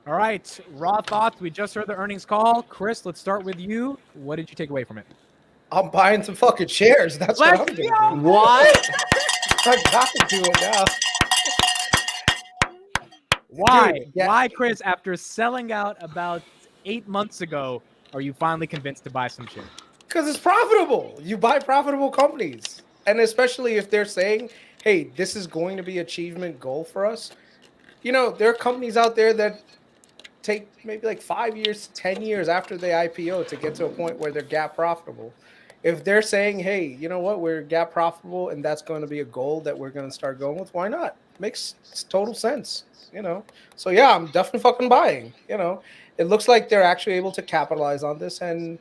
All right, raw thoughts. We just heard the earnings call. Chris, let's start with you. What did you take away from it? I'm buying some fucking shares. That's what I'm going to do. What? I got to do it now. Why? Dude, yeah. Why, Chris, after selling out about 8 months ago, are you finally convinced to buy some shares? Because it's profitable. You buy profitable companies. And especially if they're saying, hey, this is going to be achievement goal for us. You know, there are companies out there that take maybe like 5 years, 10 years after they IPO to get to a point where they're gap profitable. If they're saying, hey, you know what, we're gap profitable and that's going to be a goal that we're going to start going with, why not? Makes total sense, you know? So yeah, I'm definitely fucking buying, you know? It looks like they're actually able to capitalize on this. And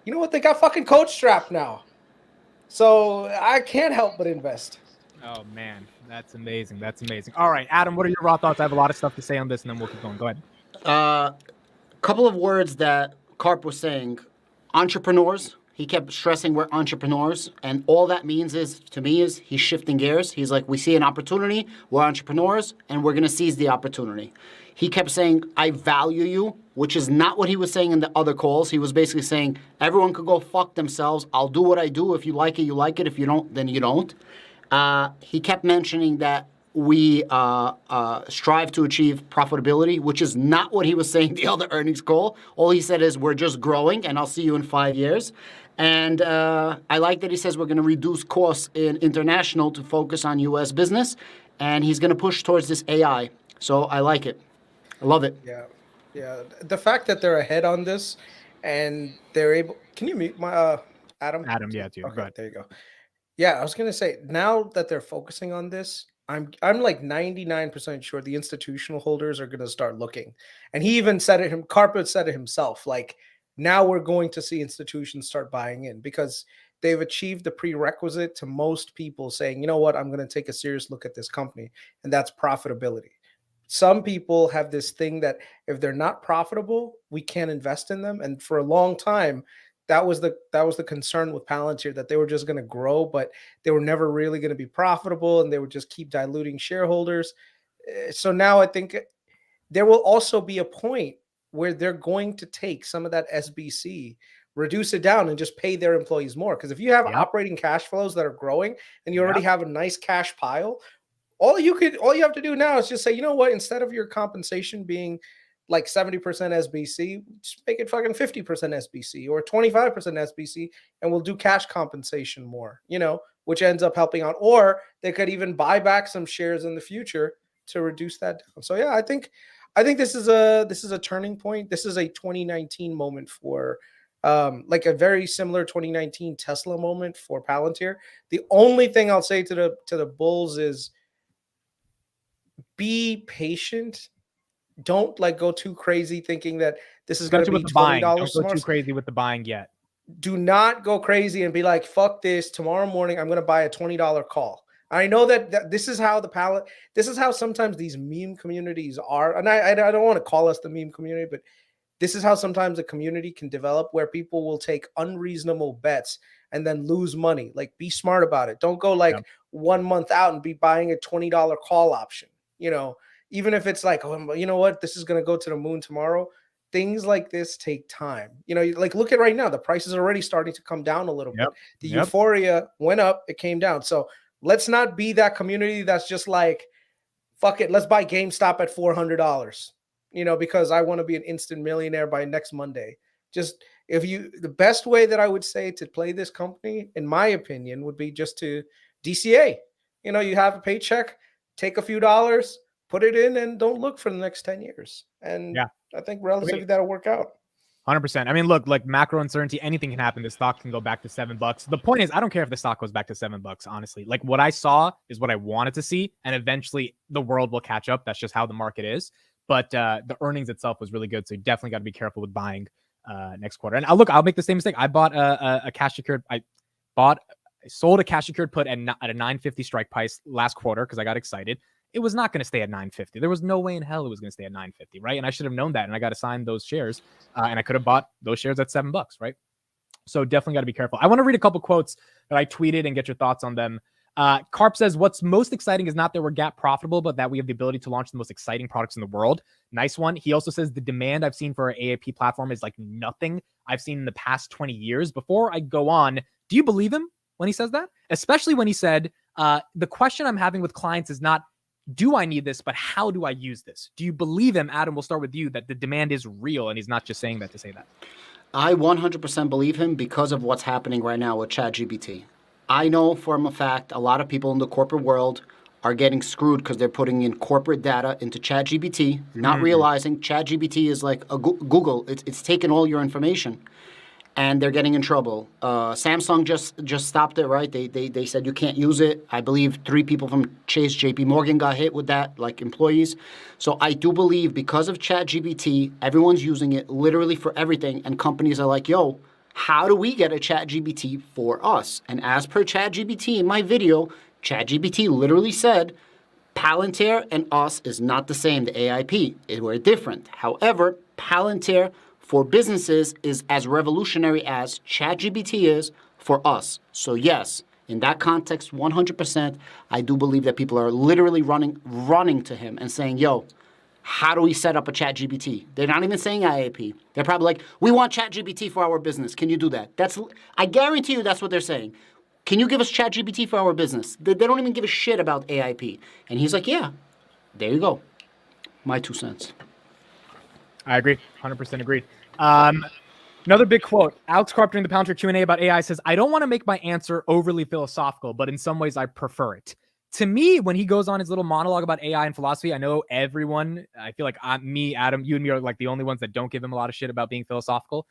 you know what? They got fucking coach strapped now. So I can't help but invest. Oh, man, that's amazing. That's amazing. All right, Adam, what are your raw thoughts? I have a lot of stuff to say on this, and then we'll keep going. Go ahead. Couple of words that Karp was saying. Entrepreneurs. He kept stressing we're entrepreneurs. And all that means is, to me, is he's shifting gears. He's like, we see an opportunity, we're entrepreneurs, and we're going to seize the opportunity. He kept saying, I value you, which is not what he was saying in the other calls. He was basically saying, everyone could go fuck themselves. I'll do what I do. If you like it, you like it. If you don't, then you don't. He kept mentioning that we strive to achieve profitability, which is not what he was saying the other earnings call. All he said is we're just growing, and I'll see you in 5 years. And I like that he says we're going to reduce costs in international to focus on U.S. business, and he's going to push towards this AI. So I like it. I love it. Yeah. Yeah. The fact that they're ahead on this and they're able... Can you mute my Adam? Adam, yeah, dude. Okay, there you go. Yeah, I was gonna say, now that they're focusing on this, I'm like 99% sure the institutional holders are gonna start looking. And he even said it, Carpet said it himself, like, now we're going to see institutions start buying in because they've achieved the prerequisite to most people saying, you know what, I'm gonna take a serious look at this company, and that's profitability. Some people have this thing that if they're not profitable, we can't invest in them. And for a long time, that was the concern with Palantir, that they were just going to grow, but they were never really going to be profitable, and they would just keep diluting shareholders. So now I think there will also be a point where they're going to take some of that SBC, reduce it down, and just pay their employees more. Because if you have operating cash flows that are growing and you already have a nice cash pile, all you have to do now is just say, you know what, instead of your compensation being like 70% SBC, just make it fucking 50% SBC or 25% SBC, and we'll do cash compensation more, you know, which ends up helping out. Or they could even buy back some shares in the future to reduce that down. So yeah, I think this is a turning point. This is a 2019 moment for like a very similar 2019 Tesla moment for Palantir. The only thing I'll say to the bulls is be patient. Don't like go too crazy thinking that this is going to be $20 tomorrow. Don't go too crazy with the buying yet. Do not go crazy and be like, fuck this. Tomorrow morning, I'm going to buy a $20 call. I know that this is how this is how sometimes these meme communities are. And I don't want to call us the meme community, but this is how sometimes a community can develop, where people will take unreasonable bets and then lose money. Like, be smart about it. Don't go like 1 month out and be buying a $20 call option. You know, even if it's like, oh, you know what, this is going to go to the moon tomorrow. Things like this take time. You know, like look at right now, the price is already starting to come down a little bit. The euphoria went up, it came down. So let's not be that community that's just like, fuck it, let's buy GameStop at $400, you know, because I want to be an instant millionaire by next Monday. Just the best way that I would say to play this company, in my opinion, would be just to DCA. You know, you have a paycheck, take a few dollars, put it in, and don't look for the next 10 years. And I think relatively that'll work out. 100%. I mean, look, like macro uncertainty, anything can happen. The stock can go back to $7. The point is, I don't care if the stock goes back to $7, honestly. Like, what I saw is what I wanted to see, and eventually the world will catch up. That's just how the market is. But the earnings itself was really good, so you definitely got to be careful with buying next quarter. And I'll make the same mistake. I bought a cash secured. I sold a cash secured put at a 950 strike price last quarter because I got excited. It was not going to stay at 950. There was no way in hell it was going to stay at 950, right? And I should have known that, and I got assigned those shares, and I could have bought those shares at $7, right? So definitely got to be careful. I want to read a couple quotes that I tweeted and get your thoughts on them. Carp says, what's most exciting is not that we're gap profitable, but that we have the ability to launch the most exciting products in the world. Nice one. He also says the demand I've seen for our AIP platform is like nothing I've seen in the past 20 years. Before I go on, do you believe him when he says that? Especially when he said, the question I'm having with clients is not, do I need this, but how do I use this? Do you believe him, Adam? We'll start with you, that the demand is real and he's not just saying that to say that. I 100% believe him because of what's happening right now with ChatGPT. I know for a fact a lot of people in the corporate world are getting screwed because they're putting in corporate data into ChatGPT, not realizing ChatGPT is like a Google. It's taking all your information, and they're getting in trouble. Samsung just stopped it, right? They said you can't use it. I believe 3 people from Chase, JP Morgan got hit with that, like employees. So I do believe because of ChatGPT, everyone's using it literally for everything, and companies are like, yo, how do we get a ChatGPT for us? And as per ChatGPT in my video, ChatGPT literally said, Palantir and us is not the same, the AIP. We're different. However, Palantir for businesses is as revolutionary as ChatGPT is for us. So yes, in that context, 100%, I do believe that people are literally running to him and saying, yo, how do we set up a ChatGPT? They're not even saying IAP. They're probably like, we want ChatGPT for our business. Can you do that? I guarantee you that's what they're saying. Can you give us ChatGPT for our business? They don't even give a shit about AIP. And he's like, yeah, there you go. My 2 cents. I agree. 100% agree. Another big quote. Alex Karp during the Palantir Q&A about AI says, I don't want to make my answer overly philosophical, but in some ways I prefer it. To me, when he goes on his little monologue about AI and philosophy, I know everyone, I feel like me, Adam, you and me are like the only ones that don't give him a lot of shit about being philosophical.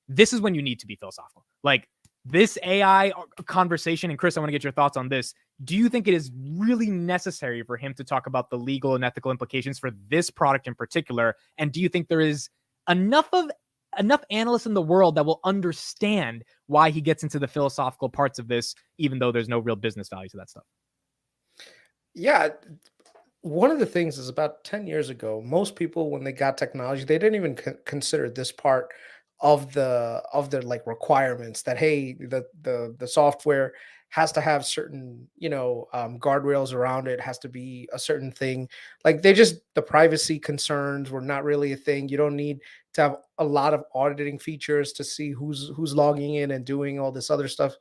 This is when you need to be philosophical. Like this AI conversation, and Chris, I want to get your thoughts on this. Do you think it is really necessary for him to talk about the legal and ethical implications for this product in particular? And do you think there is enough analysts in the world that will understand why he gets into the philosophical parts of this, even though there's no real business value to that stuff? Yeah. One of the things is about 10 years ago, most people, when they got technology, they didn't even consider this part of their like requirements that, hey, the software has to have certain, guardrails around it, has to be a certain thing. Like the privacy concerns were not really a thing. You don't need to have a lot of auditing features to see who's logging in and doing all this other stuff.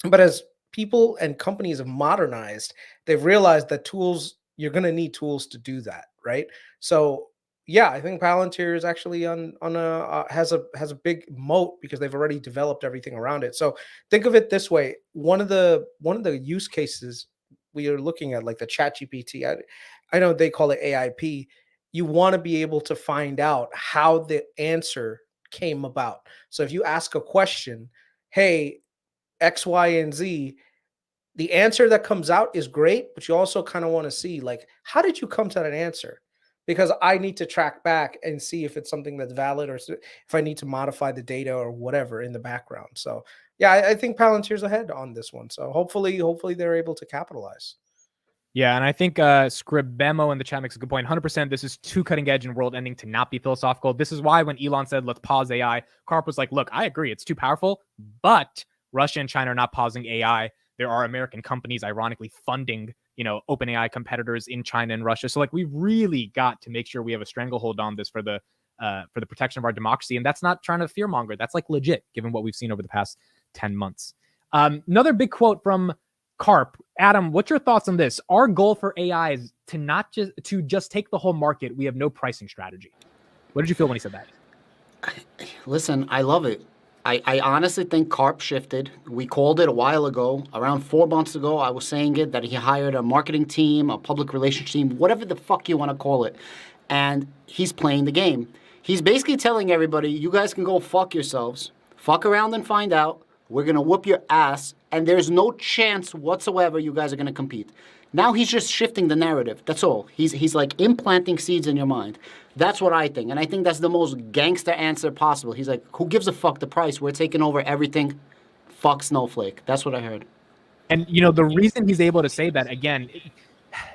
But as people and companies have modernized, they've realized that you're going to need tools to do that, right? So yeah, I think Palantir is actually has a big moat because they've already developed everything around it. So think of it this way: one of the use cases we are looking at, like the Chat GPT, I know they call it AIP. You want to be able to find out how the answer came about. So if you ask a question, hey, X, Y, and Z, the answer that comes out is great, but you also kind of want to see, like, how did you come to that answer? Because I need to track back and see if it's something that's valid or if I need to modify the data or whatever in the background. So yeah, I think Palantir's ahead on this one. So hopefully they're able to capitalize. Yeah, and I think Scribemo in the chat makes a good point. 100%, this is too cutting edge and world ending to not be philosophical. This is why when Elon said, let's pause AI, Karp was like, look, I agree, it's too powerful, but Russia and China are not pausing AI. There are American companies, ironically, funding, OpenAI competitors in China and Russia. So like, we really got to make sure we have a stranglehold on this for the protection of our democracy. And that's not trying to fearmonger. That's like legit, given what we've seen over the past 10 months. Another big quote from Karp. Adam, what's your thoughts on this? Our goal for AI is to just take the whole market. We have no pricing strategy. What did you feel when he said that? Listen, I love it. I honestly think Karp shifted. We called it a while ago, around 4 months ago. I was saying it, that he hired a marketing team, a public relations team, whatever the fuck you want to call it. And he's playing the game. He's basically telling everybody, you guys can go fuck yourselves. Fuck around and find out. We're going to whoop your ass. And there's no chance whatsoever you guys are going to compete. Now he's just shifting the narrative. That's all. He's like implanting seeds in your mind. That's what I think. And I think that's the most gangster answer possible. He's like, who gives a fuck the price? We're taking over everything. Fuck Snowflake. That's what I heard. And, the reason he's able to say that, again,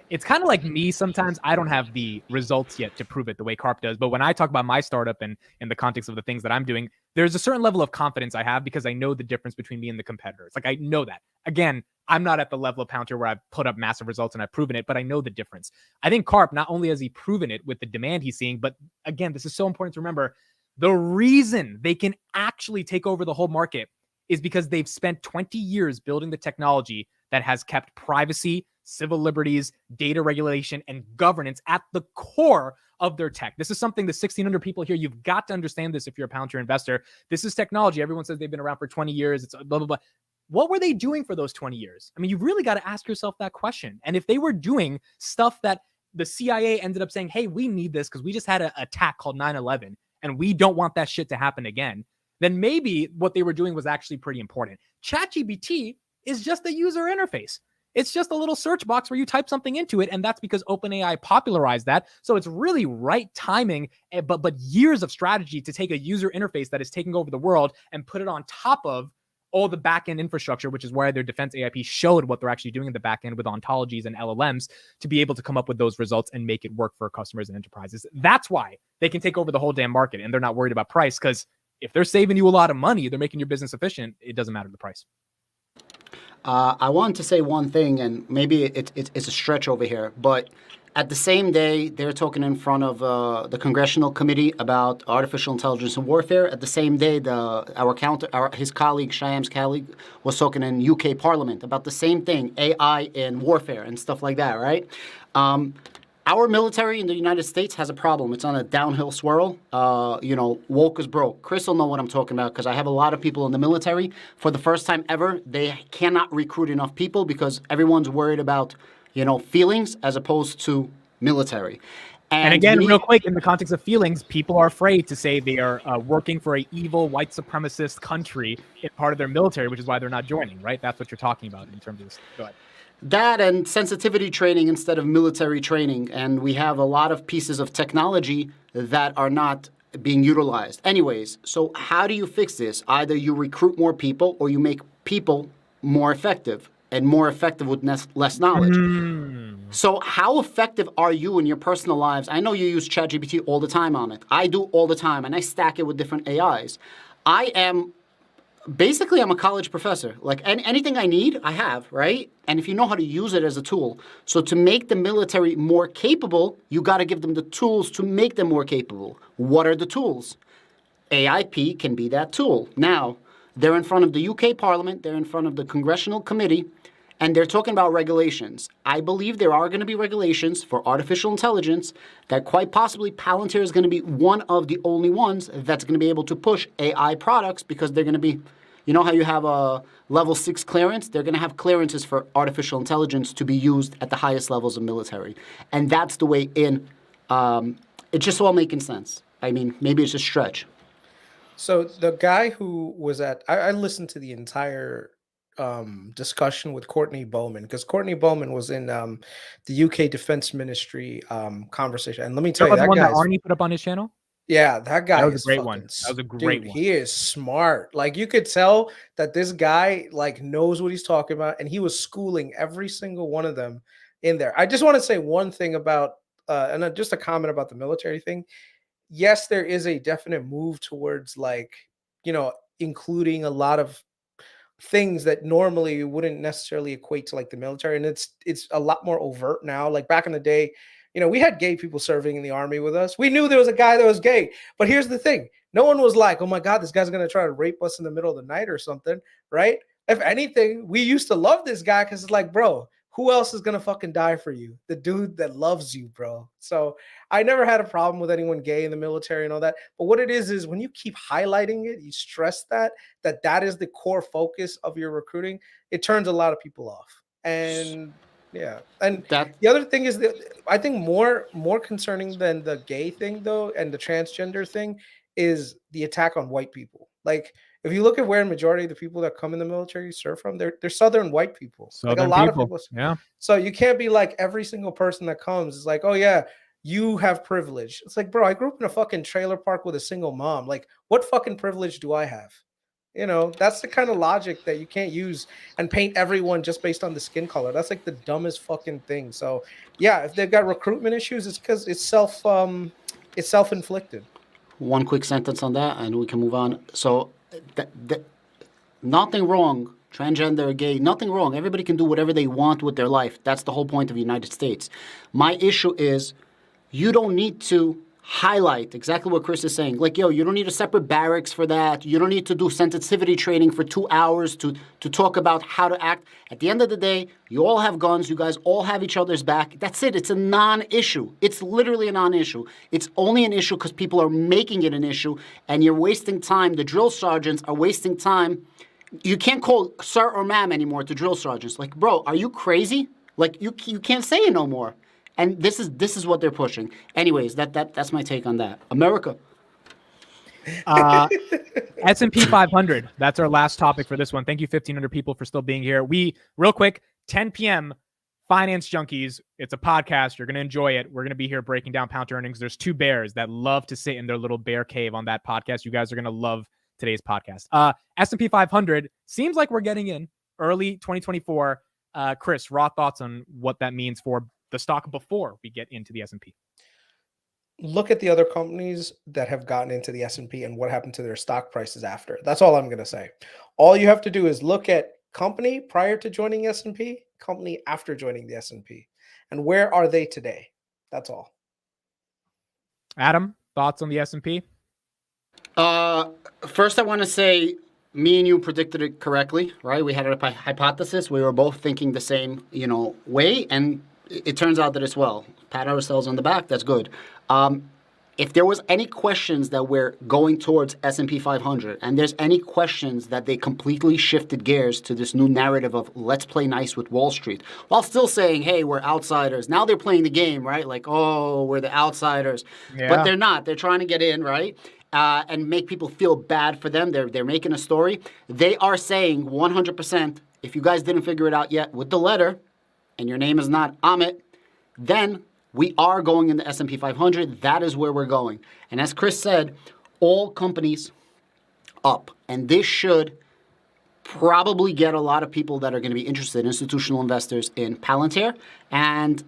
it's kind of like me sometimes. I don't have the results yet to prove it the way Karp does. But when I talk about my startup and in the context of the things that I'm doing, there's a certain level of confidence I have because I know the difference between me and the competitors. Like I know that. Again, I'm not at the level of Palantir where I've put up massive results and I've proven it, but I know the difference. I think Karp, not only has he proven it with the demand he's seeing, but again, this is so important to remember. The reason they can actually take over the whole market is because they've spent 20 years building the technology that has kept privacy, civil liberties, data regulation, and governance at the core of their tech. This is something the 1,600 people here, you've got to understand this if you're a Palantir investor. This is technology. Everyone says they've been around for 20 years. It's blah, blah, blah. What were they doing for those 20 years? I mean, you've really got to ask yourself that question. And if they were doing stuff that the CIA ended up saying, hey, we need this because we just had an attack called 9/11 and we don't want that shit to happen again, then maybe what they were doing was actually pretty important. ChatGPT is just a user interface. It's just a little search box where you type something into it, and that's because OpenAI popularized that. So it's really right timing, but years of strategy to take a user interface that is taking over the world and put it on top of all the backend infrastructure, which is why their defense AIP showed what they're actually doing in the backend with ontologies and LLMs to be able to come up with those results and make it work for customers and enterprises. That's why they can take over the whole damn market, and they're not worried about price, because if they're saving you a lot of money, they're making your business efficient, it doesn't matter the price. I wanted to say one thing, and maybe it's a stretch over here, but at the same day, they're talking in front of the Congressional Committee about artificial intelligence and warfare. At the same day, his colleague, Shyam's colleague, was talking in UK Parliament about the same thing, AI and warfare and stuff like that, right? Our military in the United States has a problem. It's on a downhill swirl. Woke is broke. Chris will know what I'm talking about because I have a lot of people in the military. For the first time ever, they cannot recruit enough people because everyone's worried about, feelings as opposed to military. And again, real quick, in the context of feelings, people are afraid to say they are working for a evil white supremacist country in part of their military, which is why they're not joining, right? That's what you're talking about in terms of this. Go ahead. That and sensitivity training instead of military training. And we have a lot of pieces of technology that are not being utilized. Anyways, so how do you fix this? Either you recruit more people or you make people more effective and more effective with less knowledge. So how effective are you in your personal lives? I know you use ChatGPT all the time on it. I do all the time, and I stack it with different AIs. Basically, I'm a college professor. Like anything I need, I have, right? And if you know how to use it as a tool. So to make the military more capable, you got to give them the tools to make them more capable. What are the tools? AIP can be that tool. Now, they're in front of the UK Parliament, they're in front of the Congressional Committee, and they're talking about regulations. I believe there are going to be regulations for artificial intelligence that quite possibly Palantir is going to be one of the only ones that's going to be able to push AI products because they're going to be, you know how you have a level 6 clearance? They're going to have clearances for artificial intelligence to be used at the highest levels of military. And that's the way in. It's just all making sense. I mean, maybe it's a stretch. So the guy who was I listened to the entire discussion with Courtney Bowman, because Courtney Bowman was in the UK Defense Ministry conversation. And let me tell you, that one that Arnie put up on his channel? Yeah, that guy was is a great one. That was a great one. He is smart. Like, you could tell that this guy knows what he's talking about, and he was schooling every single one of them in there. I just want to say one thing about and just a comment about the military thing. Yes, there is a definite move towards including a lot of things that normally wouldn't necessarily equate to the military, and it's a lot more overt now. Like back in the day, we had gay people serving in the army with us. We knew there was a guy that was gay, but here's the thing: no one was like, "Oh my God, this guy's gonna try to rape us in the middle of the night or something," right? If anything, we used to love this guy because it's like, bro, who else is gonna fucking die for you? The dude that loves you, bro. So I never had a problem with anyone gay in the military and all that. But what it is when you keep highlighting it, you stress that is the core focus of your recruiting. It turns a lot of people off. And yeah, and the other thing is that I think more concerning than the gay thing though, and the transgender thing, is the attack on white people. Like, if you look at where the majority of the people that come in the military serve from, they're Southern white people. Southern a lot people. of people. Yeah. So you can't be like every single person that comes is like, oh yeah, you have privilege. It's like, bro, I grew up in a fucking trailer park with a single mom. Like, what fucking privilege do I have? That's the kind of logic that you can't use and paint everyone just based on the skin color. That's like the dumbest fucking thing. So yeah, if they've got recruitment issues, it's because it's self-inflicted. One quick sentence on that, and we can move on. So, nothing wrong. Transgender, gay, nothing wrong. Everybody can do whatever they want with their life. That's the whole point of the United States. My issue is you don't need to highlight exactly what KRIS is saying. Like, you don't need a separate barracks for that. You don't need to do sensitivity training for 2 hours to talk about how to act. At the end of the day, you all have guns. You guys all have each other's back. That's it. It's a non-issue. It's literally a non-issue. It's only an issue because people are making it an issue, and you're wasting time. The drill sergeants are wasting time. You can't call sir or ma'am anymore to drill sergeants. Like, bro, are you crazy? Like, you can't say it no more. And this is what they're pushing. Anyways, that's my take on that. America. S&P 500. That's our last topic for this one. Thank you, 1,500 people, for still being here. Real quick, 10 p.m., Finance Junkies. It's a podcast. You're going to enjoy it. We're going to be here breaking down pound earnings. There's 2 bears that love to sit in their little bear cave on that podcast. You guys are going to love today's podcast. S&P 500 seems like we're getting in early 2024. KRIS, raw thoughts on what that means for the stock before we get into the S&P. Look at the other companies that have gotten into the S&P and what happened to their stock prices after. That's all I'm going to say. All you have to do is look at company prior to joining S&P, company after joining the S&P, and where are they today? That's all. Adam, thoughts on the S&P? First, I want to say me and you predicted it correctly, right? We had a hypothesis. We were both thinking the same, way, and it turns out that as well. Pat ourselves on the back. That's good. If there was any questions that we're going towards S&P 500, and there's any questions that they completely shifted gears to this new narrative of let's play nice with Wall Street, while still saying, hey, we're outsiders. Now they're playing the game, right? Like, oh, we're the outsiders. Yeah. But they're not. They're trying to get in, right? And make people feel bad for them. They're making a story. They are saying 100%, if you guys didn't figure it out yet with the letter, and your name is not Amit, then we are going in the S&P 500. That is where we're going. And as KRIS said, all companies up. And this should probably get a lot of people that are going to be interested, institutional investors, in Palantir. And,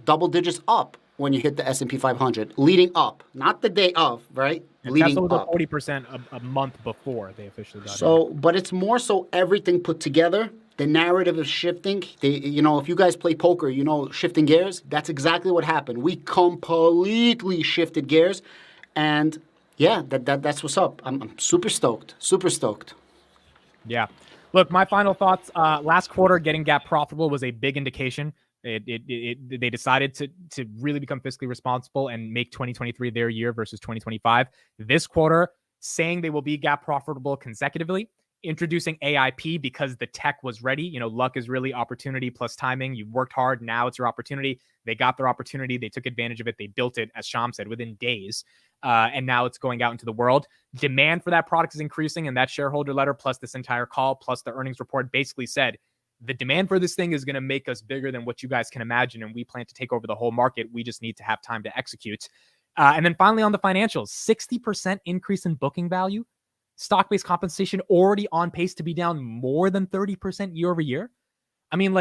double digits up when you hit the S&P 500, leading up. Not the day of, right? And leading Tesla was up. 40% a month before they officially got in. But it's more so everything put together. The narrative is shifting. If you guys play poker, shifting gears. That's exactly what happened. We completely shifted gears, and yeah, that's what's up. I'm super stoked. Super stoked. Yeah. Look, my final thoughts. Last quarter, getting GAAP profitable was a big indication. They decided to really become fiscally responsible and make 2023 their year versus 2025. This quarter, saying they will be GAAP profitable consecutively. Introducing AIP because the tech was ready. Luck is really opportunity plus timing. You've worked hard. Now it's your opportunity. They got their opportunity. They took advantage of it. They built it, as Sham said, within days. And now it's going out into the world. Demand for that product is increasing. And that shareholder letter, plus this entire call, plus the earnings report basically said, the demand for this thing is going to make us bigger than what you guys can imagine. And we plan to take over the whole market. We just need to have time to execute. And then finally on the financials, 60% increase in booking value. Stock-based compensation already on pace to be down more than 30% year over year. I mean,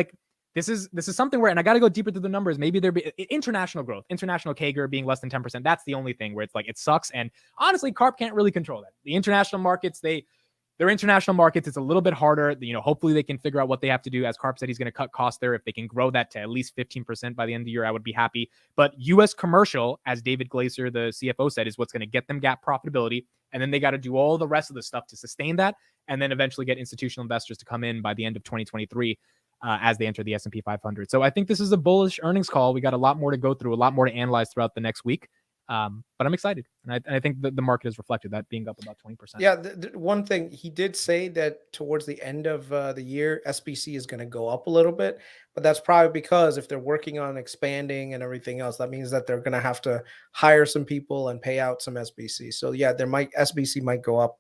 this is something where, and I got to go deeper through the numbers. Maybe there be international growth, international CAGR being less than 10%. That's the only thing where it's like, it sucks. And honestly, Carp can't really control that. The international markets, they're international markets. It's a little bit harder. Hopefully they can figure out what they have to do. As Carp said, he's going to cut costs there. If they can grow that to at least 15% by the end of the year, I would be happy. But U.S. commercial, as David Glaser, the CFO, said, is what's going to get them GAAP profitability. And then they got to do all the rest of the stuff to sustain that, and then eventually get institutional investors to come in by the end of 2023 as they enter the S&P 500. So I think this is a bullish earnings call. We got a lot more to go through, a lot more to analyze throughout the next week. But I'm excited. And I think the market has reflected that, being up about 20%. Yeah, the one thing, he did say that towards the end of the year, SBC is going to go up a little bit. But that's probably because if they're working on expanding and everything else, that means that they're going to have to hire some people and pay out some SBC. So yeah, SBC might go up.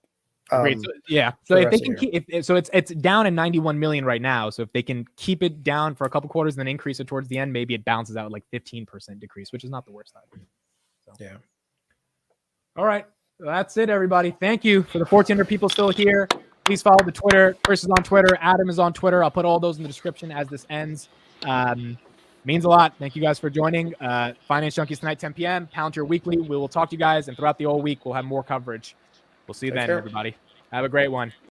So if they can keep, it's down at 91 million right now. So if they can keep it down for a couple quarters and then increase it towards the end, maybe it bounces out like 15% decrease, which is not the worst side. So. Yeah. All right. That's it, everybody. Thank you for the 1,400 people still here. Please follow the Twitter. Chris is on Twitter. Adam is on Twitter. I'll put all those in the description as this ends. Means a lot. Thank you guys for joining. Finance Junkies tonight, 10 p.m. Palantir Weekly. We will talk to you guys, and throughout the whole week, we'll have more coverage. We'll see you then, everybody. Have a great one.